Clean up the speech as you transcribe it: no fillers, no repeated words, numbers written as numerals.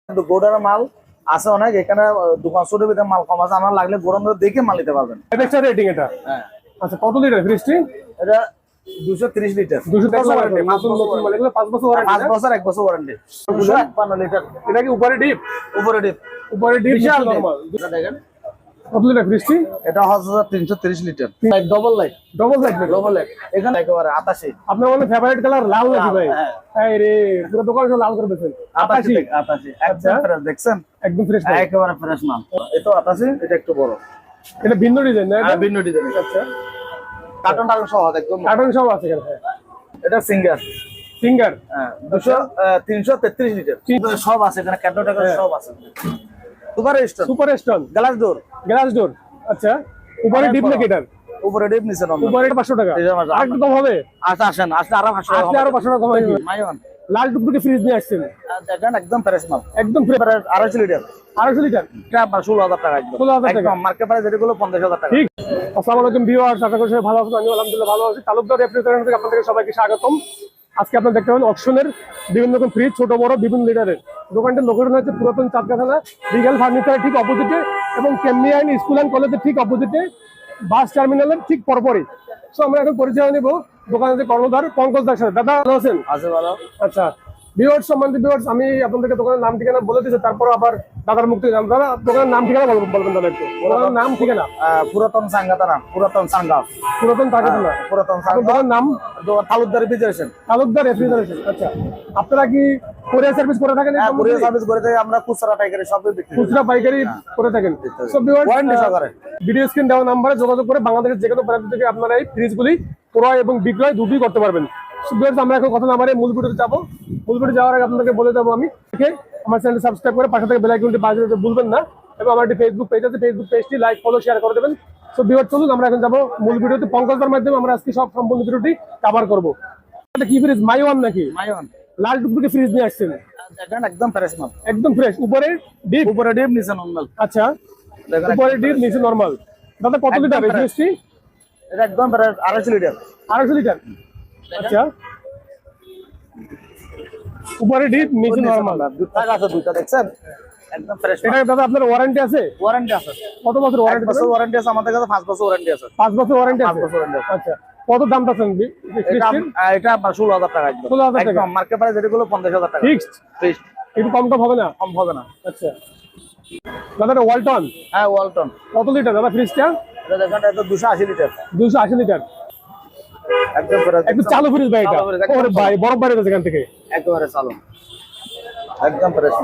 কিন্তু গোডাউনের মাল আছে অনেক, এখানে দোকান ছোট ভিতরে মাল কম আছে, আপনারা লাগলে গোডাউন দেখে মাল নিতে পারবেন। এক্সট্রা রেটিং এটা। হ্যাঁ। আচ্ছা, কত লিটার ফ্রিজটি? এটা 230 লিটার। 230 ওয়ারেন্টি, নতুন নতুন মাল, এগুলো 5 বছর ওয়ারেন্টি। 5 বছর 1 বছর ওয়ারেন্টি। 251 লিটার। এটা কি উপরে ডিপ? উপরে ডিপ। উপরে ডিপ বিশাল নরমাল। এটা দেখেন কত লিটার ফ্রিজটি? এটা হচ্ছে 330 litre. Double light. Double light. Double light. এখানে একেবারে 88। আপনার মানে ফেভারিট কালার লাল নাকি ভাই? হ্যাঁ। এই রে, পুরো দোকান সব লাল করে দিয়েছেন। 88 88 একদম ফ্রেশ, দেখছেন একদম ফ্রেশ। একেবারে ফ্রেশ মাল। এটা 88, এটা একটু বড়। এটা ভিন্ন ডিজাইন না? এটা ভিন্ন ডিজাইন। আচ্ছা, কার্টন টার্টন সহ একদম। কার্টন সব আছে এখানে। এটা সিঙ্গার। ফিঙ্গার। হ্যাঁ, 333 লিটার। সব আছে এখানে, কার্টন টার্টন সব আছে। Super stone. Super stone. Glass door. Glass door. আচ্ছা, উপরে ডিপ নাকি এটা? উপরে ডিপ, নিচে নরমাল। উপরে 500 টাকা। আর একটু কম হবে? আচ্ছা আসেন, আসলে আরো 500 টাকা। আসলে আরো 500 টাকা কমাই দিবেন। মাইওয়ান লাল টুকটুকে ফ্রিজ নিয়ে আসছেন। দেখেন একদম ফ্রেশ মাল। একদম ফ্রেশ। 250 লিটার। 250 লিটার। এটা 16,000 টাকা একদম। 16,000 টাকা। একদম মার্কেট প্রাইস যেগুলো 50,000 টাকা। ঠিক। আসসালামু আলাইকুম ভিউয়ার্স, আশা করি সবাই ভালো আছেন। আমি আলহামদুলিল্লাহ ভালো আছি। তালুকদার রেফ্রিজারেটর থেকে আপনাদের সবাইকে স্বাগতম। আজকে আপনারা দেখতে পাবেন অকশনের বিভিন্ন রকম ফ্রিজ, ছোট বড় বিভিন্ন লিটারের। দোকানটির লোকেশন হচ্ছে পুরাতন চাঁদকা থানা, রিগেল ফার্নিচারের ঠিক অপোজিটে এবং কেমনিয়াইন স্কুল অ্যান্ড কলেজের ঠিক অপোজিটে, বাস টার্মিনালের ঠিক পরপরই। সো আমরা এখন পরিচয় নেব দোকানের কর্ণধার পঙ্কজ দাসের সাথে। দাদা ভালো আছেন? আছে ভালো। আচ্ছা, ভিউয়ার্স সম্বন্ধে ভিউয়ার্স আমি আপনাদেরকে দোকানের নাম ঠিকানা বলে দিচ্ছি, তারপর আবার দাদার মুক্তি জান। দাদা দোকানের নাম ঠিকানা বলবেন দাদা একটু। দোকানের নাম ঠিকানা? পুরাতন সাঙ্গাতানা, পুরাতন সাঙ্গা। পুরাতন টাকাতলা। পুরাতন সাঙ্গা। দোকানের নাম তালুকদার রেফ্রিজারেশন। তালুকদার রেফ্রিজারেশন। আচ্ছা, আপনারা কি কুরিয়ার সার্ভিস করে থাকেন? হ্যাঁ, কুরিয়ার সার্ভিস করে থাকি আমরা, খুচরা পাইকারি সবই বিক্রি করি। খুচরা পাইকারি করে থাকেন। সো ভিউয়ার্স, ওয়ারেন্টি সহকারে ভিডিও স্ক্রিন দেওয়া নম্বরে যোগাযোগ করে বাংলাদেশের যে কোনো প্রান্ত থেকে আপনারা এই ফ্রিজগুলি ক্রয় এবং বিক্রয় দুটোই করতে পারবেন। সো ভিউয়ার্স, আমরা এখন কথা না বাড়িয়ে মূল ভিডিওতে যাবো। মূল ভিডিও যাওয়ার আগে আপনাদেরকে বলে দেবো আমি, আমার চ্যানেল সাবস্ক্রাইব করে পাশে থেকে বেল আইকনটি বাজিয়ে দিতে ভুলবেন না, এবং আমার একটি ফেসবুক পেজ আছে, ফেসবুক পেজটি লাইক ফলো শেয়ার করে দেবেন। সো ভিউয়ার্স, চলুন আমরা এখন যাবো মূল ভিডিওতে। পঙ্কজদার মাধ্যমে আমরা আজকে সব সম্পূর্ণ ভিডিওটি কভার করবো। এটা কি ফ্রিজ? মাইওয়ান নাকি? মাইওয়ান। লাল টুকটুকে ফ্রিজ নিয়ে আসছেন। দেখেন একদম ফ্রেশ মাল। একদম ফ্রেশ। উপরে ডিপ। উপরে ডিপ, নিচে নরমাল। আচ্ছা, উপরে ডিপ নিচে নরমাল। দাদা কত লিটার এই ফ্রিজটি? এটা একদম 250 লিটার। 250 লিটার। আচ্ছা, উপরে ডিপ নিচে নরমাল। দুটা আছে, দুইটা দেখছেন একদম ফ্রেশ। এটা দাদা আপনার ওয়ারেন্টি আছে? ওয়ারেন্টি আছে। কত বছর 1 ওয়ারেন্টি? বছর ওয়ারেন্টি আছে আমাদের কাছে, 5 বছর ওয়ারেন্টি আছে। 5 বছর ওয়ারেন্টি 5 আছে। বছর ওয়ারেন্টি আছে। আচ্ছা, কত দাম পাচ্ছেন এটা 16,000 টাকা একদম। 16,000 টাকা। একদম মার্কেট প্রাইস যেগুলো 50,000 টাকা। ফিক্সড? ফিক্সড। একটু কম হবে না? কম হবে না। আচ্ছা দাদা, এটা ওয়ালটন। হ্যাঁ, ওয়ালটন। কত লিটার দাদা ফ্রিজটা? এটা দেখেন, এটা 280 লিটার। 280 লিটার। একদম ফ্রেশ। একটু চালু ফ্রিজ ভাই এটা। চালু ফ্রিজ, একদম ওরে ভাই, বরফ বাইরে আছে এখান থেকে। একেবারে চালু, একদম ফ্রেশ।